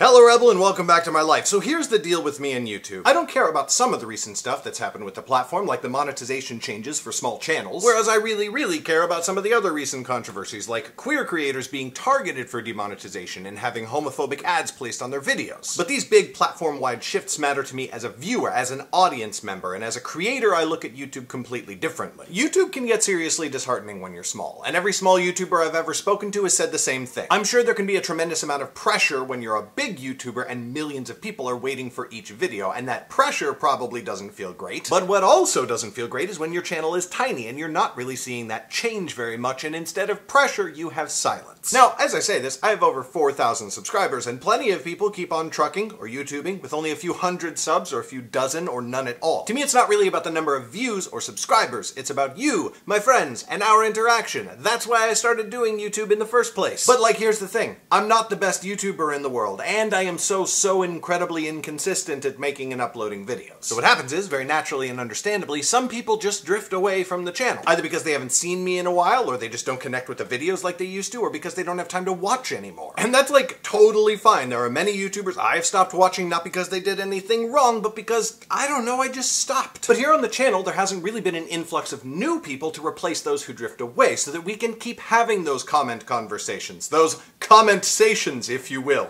Hello Rebel and welcome back to my life. So here's the deal with me and YouTube. I don't care about some of the recent stuff that's happened with the platform, like the monetization changes for small channels, whereas I really care about some of the other recent controversies, like queer creators being targeted for demonetization and having homophobic ads placed on their videos. But these big platform-wide shifts matter to me as a viewer, as an audience member, and as a creator I look at YouTube completely differently. YouTube can get seriously disheartening when you're small, and every small YouTuber I've ever spoken to has said the same thing. I'm sure there can be a tremendous amount of pressure when you're a big YouTuber and millions of people are waiting for each video, and that pressure probably doesn't feel great. But what also doesn't feel great is when your channel is tiny and you're not really seeing that change very much, and instead of pressure, you have silence. Now, as I say this, I have over 4,000 subscribers, and plenty of people keep on trucking or YouTubing with only a few hundred subs or a few dozen or none at all. To me, it's not really about the number of views or subscribers. It's about you, my friends, and our interaction. That's why I started doing YouTube in the first place. But like, here's the thing. I'm not the best YouTuber in the world, and I am so incredibly inconsistent at making and uploading videos. So what happens is, very naturally and understandably, some people just drift away from the channel. Either because they haven't seen me in a while, or they just don't connect with the videos like they used to, or because they don't have time to watch anymore. And that's like totally fine. There are many YouTubers I've stopped watching not because they did anything wrong, but because, I don't know, I just stopped. But here on the channel, there hasn't really been an influx of new people to replace those who drift away, so that we can keep having those comment conversations, those comment-sations, if you will.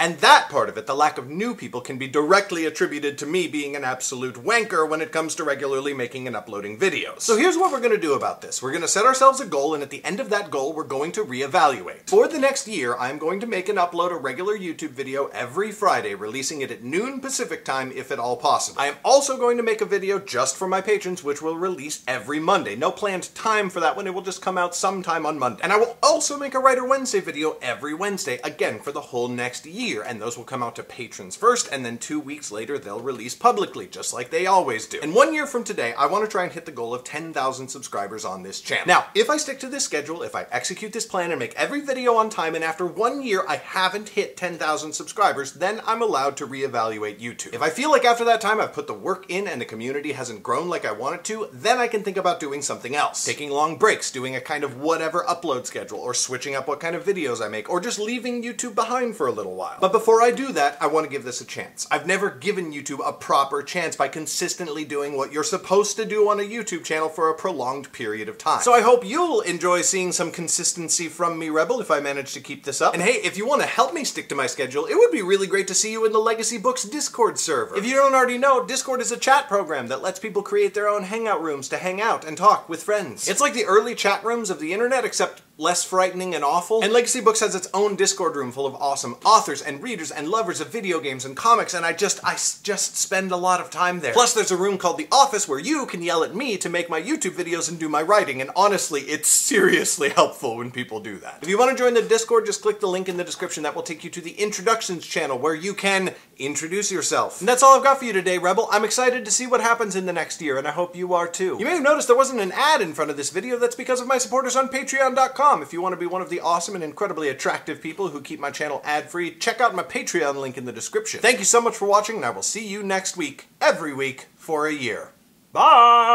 And that part of it, the lack of new people, can be directly attributed to me being an absolute wanker when it comes to regularly making and uploading videos. So here's what we're going to do about this. We're going to set ourselves a goal, and at the end of that goal, we're going to reevaluate. For the next year, I'm going to make and upload a regular YouTube video every Friday, releasing it at noon Pacific time if at all possible. I am also going to make a video just for my patrons, which will release every Monday. No planned time for that one, it will just come out sometime on Monday. And I will also make a Writer Wednesday video every Wednesday, again for the whole next year, and those will come out to patrons first, and then 2 weeks later they'll release publicly, just like they always do. And 1 year from today, I want to try and hit the goal of 10,000 subscribers on this channel. Now, if I stick to this schedule, if I execute this plan and make every video on time, and after 1 year I haven't hit 10,000 subscribers, then I'm allowed to reevaluate YouTube. If I feel like after that time I've put the work in and the community hasn't grown like I want it to, then I can think about doing something else. Taking long breaks, doing a kind of whatever upload schedule, or switching up what kind of videos I make, or just leaving YouTube behind for a little while. But before I do that, I want to give this a chance. I've never given YouTube a proper chance by consistently doing what you're supposed to do on a YouTube channel for a prolonged period of time. So I hope you'll enjoy seeing some consistency from me, Rebel, if I manage to keep this up. And hey, if you want to help me stick to my schedule, it would be really great to see you in the Legacy Books Discord server. If you don't already know, Discord is a chat program that lets people create their own hangout rooms to hang out and talk with friends. It's like the early chat rooms of the internet, except less frightening and awful. And Legacy Books has its own Discord room full of awesome authors and readers and lovers of video games and comics, and I just spend a lot of time there. Plus there's a room called The Office where you can yell at me to make my YouTube videos and do my writing, and honestly, it's seriously helpful when people do that. If you want to join the Discord, just click the link in the description. That will take you to the Introductions channel where you can introduce yourself. And that's all I've got for you today, Rebel. I'm excited to see what happens in the next year, and I hope you are too. You may have noticed there wasn't an ad in front of this video. That's because of my supporters on Patreon.com. If you want to be one of the awesome and incredibly attractive people who keep my channel ad-free, check out my Patreon link in the description. Thank you so much for watching, and I will see you next week, every week, for a year. Bye!